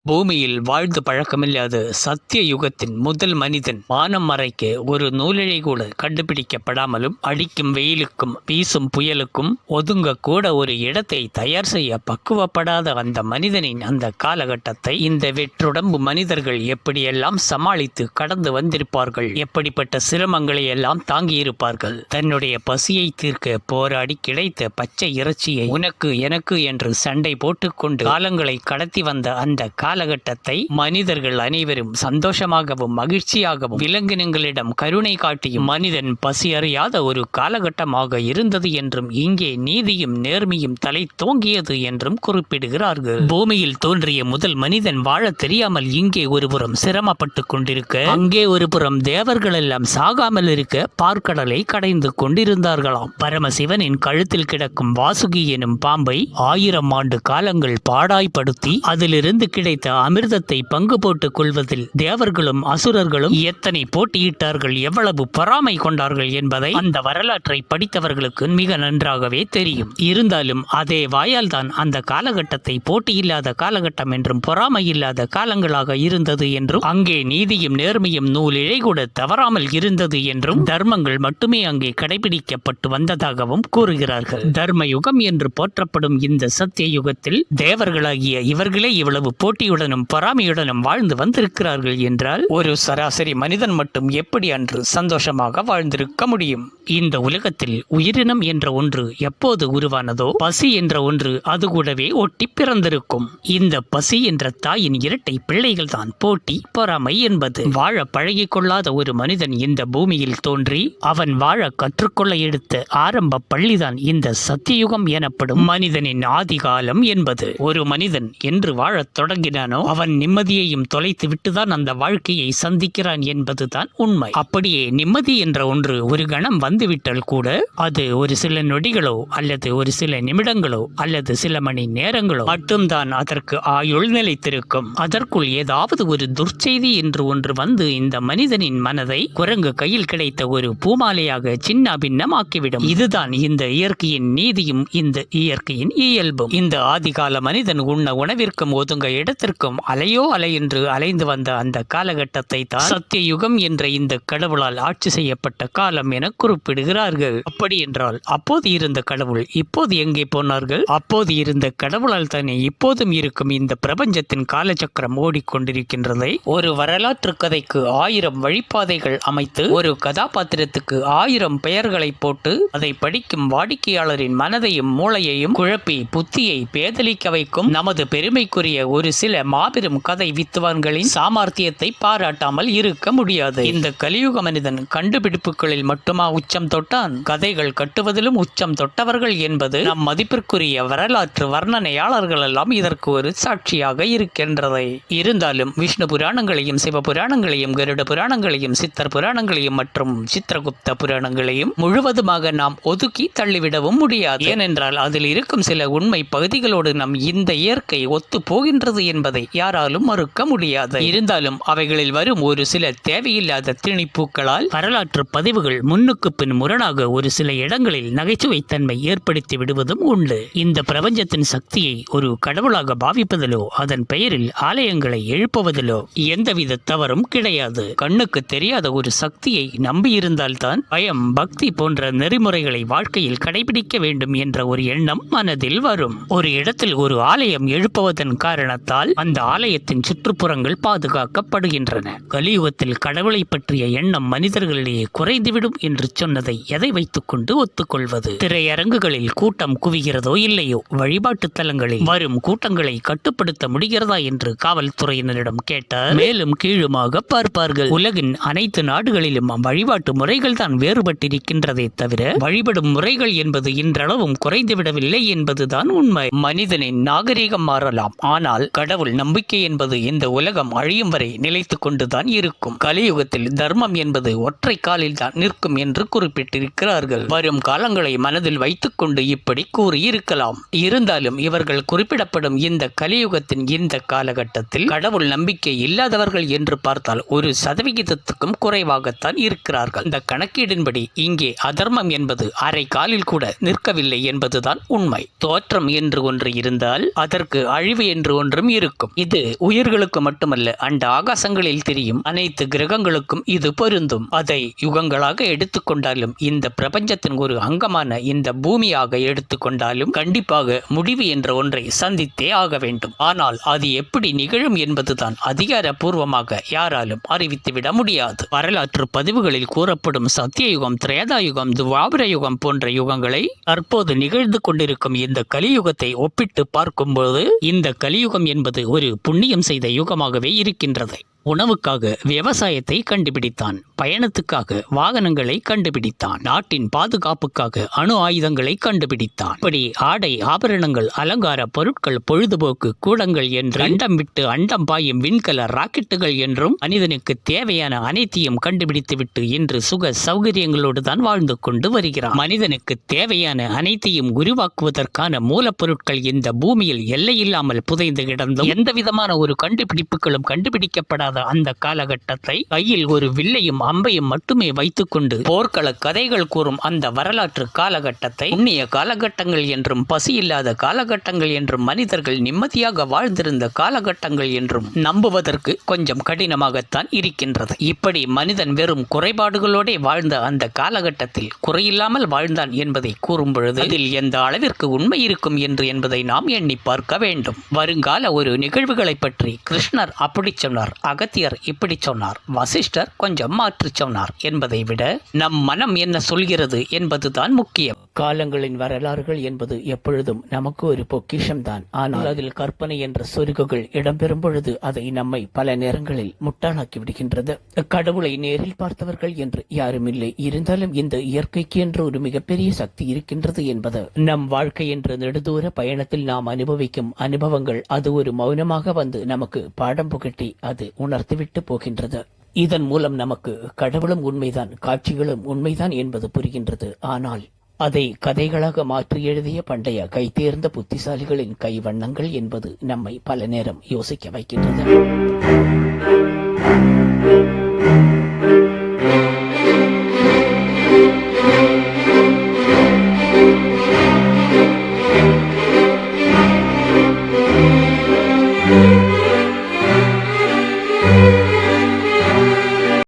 பூமியில் வாழ்ந்து பழக்கமில்லாத சத்திய யுகத்தின் முதல் மனிதன் வானம் மறைக்க ஒரு நூலிழை கூட கண்டுபிடிக்கப்படாமலும் அடிக்கும் வெயிலுக்கும் வீசும் புயலுக்கும் ஒதுங்க கூட ஒரு இடத்தை தயார் செய்ய பக்குவப்படாத அந்த மனிதனின் அந்த காலகட்டத்தை இந்த வெற்றுடம்பு மனிதர்கள் எப்படியெல்லாம் சமாளித்து கடந்து வந்திருப்பார்கள், எப்படிப்பட்ட சிரமங்களை எல்லாம் தாங்கியிருப்பார்கள். தன்னுடைய பசியை தீர்க்க போராடி கிடைத்த பச்சை இறைச்சியை உனக்கு எனக்கு என்று சண்டை போட்டுக்கொண்டு காலங்களை கடத்தி வந்த அந்த காலகட்டத்தை மனிதர்கள் அனைவரும் சந்தோஷமாகவும் மகிழ்ச்சியாகவும் விலங்கினங்களிடம் கருணை காட்டியும் மனிதன் பசி அறியாத ஒரு காலகட்டமாக இருந்தது என்றும் இங்கே நீதியும் நேர்மையும் தலை தோங்கியது என்றும் குறிப்பிடுகிறார்கள். பூமியில் தோன்றிய முதல் மனிதன் வாழ தெரியாமல் இங்கே ஒருபுறம் சிரமப்பட்டு கொண்டிருக்க, அங்கே ஒருபுறம் தேவர்கள் எல்லாம் சாகாமல் இருக்க பார்க்கடலை கடைந்து கொண்டிருந்தார்களாம். பரமசிவனின் கழுத்தில் கிடக்கும் வாசுகி எனும் பாம்பை 1000 ஆண்டு காலங்கள் பாடாய்படுத்தி அதிலிருந்து கிடைத்த அமிர்தத்தை பங்கு போட்டுக் கொள்வதில் தேவர்களும் அசுரர்களும் எத்தனை போட்டியிட்டார்கள், எவ்வளவு பொறாமை கொண்டார்கள் என்பதை அந்த வரலாற்றை படித்தவர்களுக்கு மிக நன்றாகவே தெரியும். இருந்தாலும் அதே வாயால் தான் அந்த காலகட்டத்தை போட்டியில்லாத காலகட்டம் என்றும் பொறாமை இல்லாத காலங்களாக இருந்தது என்றும், அங்கே நீதியும் நேர்மையும் நூல் இழை கூட தவறாமல் இருந்தது என்றும், தர்மங்கள் மட்டுமே அங்கே கடைபிடிக்கப்பட்டு வந்ததாகவும் கூறுகிறார்கள். தர்மயுகம் என்று போற்றப்படும் இந்த சத்திய யுகத்தில் தேவர்களாகிய இவர்களே இவ்வளவு போட்டியுடனும் பொறாமையுடனும் வாழ்ந்து வந்திருக்கிறார்கள் என்றால் ஒரு சராசரி மனிதன் மட்டும் எப்படி அன்று சந்தோஷமாக வாழ்ந்திருக்க முடியும்? இந்த உலகத்தில் உயிரினம் என்ற ஒன்று எப்போது உருவானதோ பசி என்ற ஒன்று அது கூடவே ஒட்டி பிறந்திருக்கும். இந்த பசி என்ற தாயின் இரட்டை பிள்ளைகள் தான் போட்டி பொறாமை என்பது. வாழ பழகிக் கொள்ளாத ஒரு மனிதன் இந்த பூமியில் தோன்றி அவன் வாழ கற்றுக்கொள்ள எடுத்த ஆரம்ப பள்ளிதான் இந்த சத்தியுகம் எனப்படும் மனிதனின் ஆதிகாலம் என்பது. ஒரு மனிதன் என்று வாழத் தொடங்கினானோ அவன் நிம்மதியையும் தொலைத்து விட்டுதான் அந்த வாழ்க்கையை சந்திக்கிறான் என்பதுதான் உண்மை. அப்படியே நிம்மதி என்ற ஒன்று ஒரு கணம் வந்துவிட்டால் கூட அது ஒரு சில நொடிகளோ அல்லது ஒரு சில நிமிடங்களோ அல்லது சில மணி நேரங்களோ மட்டும்தான் அதற்கு ஆயுள் நிலைத்திருக்கும். அதற்குள் ஏதாவது ஒரு துர்ச்செய்தி என்று ஒன்று வந்து இந்த மனிதனின் மனதை குரங்கு கையில் கிடைத்த ஒரு பூமாலையாக சின்ன பின்னமாக்கிவிடும். இதுதான் இந்த இயற்கையின் நீதியும் இந்த இயற்கையின் இயல்பும். இந்த ஆதிகால மனிதன் உண்ண உணவிற்கும் ஒதுங்க இடத்திற்கும் அலையோ அலை என்று அலைந்து வந்த அந்த காலகட்டத்தை தான் சத்திய யுகம் என்ற இந்த கடவுளால் ஆட்சி செய்யப்பட்ட காலம் என குறிப்பிடுகிறார்கள். அப்படி என்றால் அப்போது இருந்த கடவுள் இப்போது எங்கே போனார்கள்? அப்போது இருந்த கடவுளால் தானே இப்போதும் இருக்கும் இந்த பிரபஞ்சத்தின் காலச்சக்கரம் ஓடிக்கொண்டிருக்கின்றதை. ஒரு வரலாற்று கதைக்கு 1000 வழிபாதைகள் அமைத்து ஒரு கதாபாத்திரத்துக்கு 1000 பெயர்களை போட்டு அதை படிக்கும் வாடிக்கையாளரின் மனதையும் மூளையையும் குழப்பி புத்தியை பேதலிக்க வைக்கும் நமது பெருமைக்குரிய ஒரு சில மாபெரும் கதை வித்துவான்களின் சாமர்த்தியத்தை பாராட்டாமல் இருக்க முடியாது. இந்த கலியுக மனிதன் கண்டுபிடிப்புகளில் மட்டுமா உச்சம் தொட்டான்? கதைகள் கட்டுவதிலும் உச்சம் தொட்டவர்கள் என்பது நம் மதிப்பிற்குரிய வரலாற்று வர்ணனையாளர்கள் எல்லாம் இதற்கு ஒரு சாட்சியாக இருக்கின்றதை. இருந்தாலும் விஷ்ணு புராணங்களையும் சிவ புராணங்களையும் கருட புராணங்களையும் சித்தர் புராணங்களையும் மற்றும் சித்திரகுப்த புராணங்களையும் முழுவதுமாக நாம் ஒதுக்கி தள்ளிவிடவும் முடியாது. ஏனென்றால் அதில் இருக்கும் சில உண்மை பகுதிகளோடு நம் இந்த இயற்கை ஒத்து போகின்றது என்பதை யாராலும் மறுக்க முடியாது. இருந்தாலும் அவைகளில் வரும் ஒரு சில தேவையில்லாத திணிப்பூக்களால் வரலாற்று பதிவுகள் முன்னுக்கு பின் முரணாக ஒரு சில இடங்களில் நகைச்சுவைத்தன்மை ஏற்படுத்தி விடுவதும் உண்டு. இந்த பிரபஞ்சத்தின் சக்தியை ஒரு கடவுளாக பாவிப்பதிலோ அதன் பெயரில் ஆலயங்களை எழுப்புவதிலோ எந்தவித தவறும் கிடையாது. கண்ணுக்கு தெரியாத ஒரு சக்தியை நம்பியிருந்தால்தான் பயம், பக்தி போன்ற நெறிமுறைகளை வாழ்க்கையில் கடைபிடிக்க வேண்டும் என்ற ஒரு எண்ணம் மனதில் வரும். ஒரு இடத்தில் ஒரு ஆலயம் எழுப்புவதன் காரணத்தால் அந்த ஆலயத்தின் சுற்றுப்புறங்கள் பாதுகாக்கப்படுகின்றன. கலியுகத்தில் கடவுளை பற்றிய எண்ணம் மனிதர்களிடையே குறைந்துவிடும் என்று சொன்னதை எதை வைத்துக் கொண்டு ஒத்துக்கொள்வது? திரையரங்குகளில் கூட்டம் குவிகிறதோ இல்லையோ, வழிபாட்டு தலங்களில் வரும் கூட்டங்களை கட்டுப்படுத்த முடிகிறதா என்று காவல்துறையினரிடம் கேட்டால் மேலும் கீழுமாக பார்ப்பார்கள். உலகின் அனைத்து நாடுகளிலும் வழிபாட்டு முறைகள் தான் வேறுபட்டிருக்கின்றதே தவிர வழிபடும் முறைகள் என்பது இன்றளவும் குறைந்துவிடவில்லை என்பதுதான் உண்மை. மனிதனின் நாகரிகம் மாறலாம், ஆனால் கடவுள் நம்பிக்கை என்பது இந்த உலகம் அழியும் வரை நிலைத்துக் கொண்டுதான் இருக்கும். கலியுகத்தில் தர்மம் என்பது ஒற்றை காலில் தான் நிற்கும் என்று குறிப்பிட்டிருக்கிறார்கள். வரும் காலங்களை மனதில் வைத்துக் கொண்டு இப்படி கூறியிருக்கலாம். இருந்தாலும் இவர்கள் குறிப்பிடப்படும் இந்த கலியுகத்தின் இந்த காலகட்டத்தில் கடவுள் நம்பிக்கை இல்லாதவர்கள் என்று பார்த்தால் 1% குறைவாகத்தான் இருக்கிறார்கள். இந்த கணக்கீடின்படி இங்கே அதர்மம் என்பது அரை காலில் கூட நிற்கவில்லை என்பதுதான் உண்மை. தோற்றம் என்று ஒன்று இருந்தால் அதற்கு அழிவு என்று ஒன்றும் இருக்கும். இருக்கும். இது உயிர்களுக்கு மட்டுமல்ல, அண்ட ஆகாசங்களில் தெரியும் அனைத்து கிரகங்களுக்கும் இது பொருந்தும். அதை யுகங்களாக எடுத்துக்கொண்டாலும், இந்த பிரபஞ்சத்தின் ஒரு அங்கமான இந்த பூமியாக எடுத்துக்கொண்டாலும் கண்டிப்பாக முடிவு என்ற ஒன்றை சந்தித்தே ஆக வேண்டும். ஆனால் அது எப்படி நிகழும் என்பதுதான் அதிகாரப்பூர்வமாக யாராலும் அறிவித்துவிட முடியாது. வரலாற்று பதிவுகளில் கூறப்படும் சத்தியயுகம், திரேதாயுகம், துவாபர யுகம் போன்ற யுகங்களை தற்போது நிகழ்ந்து கொண்டிருக்கும் இந்த கலியுகத்தை ஒப்பிட்டு பார்க்கும்போது இந்த கலியுகம் என்பது ஒரு புண்ணியம் செய்த யுகமாகவே இருக்கின்றது. உணவுக்காக விவசாயத்தை கண்டுபிடித்தான், பயணத்துக்காக வாகனங்களை கண்டுபிடித்தான், நாட்டின் பாதுகாப்புக்காக அணு ஆயுதங்களை கண்டுபிடித்தான். இப்படி ஆடை, ஆபரணங்கள், அலங்கார பொருட்கள், பொழுதுபோக்கு கூடங்கள் என்று அண்டம் விட்டு அண்டம் பாயும் விண்கல ராக்கெட்டுகள் என்றும் மனிதனுக்கு தேவையான அனைத்தையும் கண்டுபிடித்துவிட்டு இன்று சுக சௌகரியங்களோடு தான் வாழ்ந்து கொண்டு வருகிறான். மனிதனுக்கு தேவையான அனைத்தையும் உருவாக்குவதற்கான மூலப்பொருட்கள் இந்த பூமியில் எல்லையில்லாமல் புதைந்து கிடந்தும் எந்த விதமான ஒரு கண்டுபிடிப்புகளும் கண்டுபிடிக்கப்படாத அந்த காலகட்டத்தை கையில் ஒரு வில்லையும் அம்பையும் மட்டுமே வைத்துக்கொண்டு போர்க்கள கதைகள் கூறும் அந்த வரலாற்று காலகட்டத்தை புண்ணிய காலகட்டங்கள் என்றும், பசியில்லாத காலகட்டங்கள் என்றும், மனிதர்கள் நிம்மதியாக வாழ்ந்திருந்த காலகட்டங்கள் என்றும் நம்புவதற்கு கொஞ்சம் கடினமாகத்தான் இருக்கின்றது. இப்படி மனிதன் வெறும் குறைபாடுகளோட வாழ்ந்த அந்த காலகட்டத்தில் குறையில்லாமல் வாழ்ந்தான் என்பதை கூறும் பொழுது அதில் எந்த அளவிற்கு உண்மை இருக்கும் என்பதை நாம் எண்ணி பார்க்க வேண்டும். வருங்கால ஒரு நிகழ்வுகளை பற்றி கிருஷ்ணர் அப்படி சொன்னார், அகத்தியர் இப்படி சொன்னார், வசிஷ்டர் கொஞ்சம் மாற்றி சொன்னார் என்பதை விட நம் மனம் என்ன சொல்கிறது என்பதுதான் முக்கியம். காலங்களின் வரலாறுகள் என்பது எப்பொழுதும் நமக்கு ஒரு பொக்கிஷம்தான். ஆனால் அதில் கற்பனை என்ற சொருகுகள் இடம்பெறும் பொழுது அதை நம்மை பல நேரங்களில் முட்டாளாக்கி விடுகின்றது. கடவுளை நேரில் பார்த்தவர்கள் என்று யாரும் இல்லை. இருந்தாலும் இந்த இயற்கைக்கு என்று ஒரு மிகப்பெரிய சக்தி இருக்கின்றது என்பது நம் வாழ்க்கை என்ற நெடுதூர பயணத்தில் நாம் அனுபவிக்கும் அனுபவங்கள் அது ஒரு மௌனமாக வந்து நமக்கு பாடம் புகட்டி அது உணர்த்திவிட்டு போகின்றது. இதன் மூலம் நமக்கு கடவுளும் உண்மைதான், காட்சிகளும் உண்மைதான் என்பது புரிகின்றது. ஆனால் அதை கதைகளாக மாற்றி எழுதிய பண்டைய கைதேர்ந்த புத்திசாலிகளின் கைவண்ணங்கள் என்பது நம்மை பல நேரம் யோசிக்க வைக்கின்றது.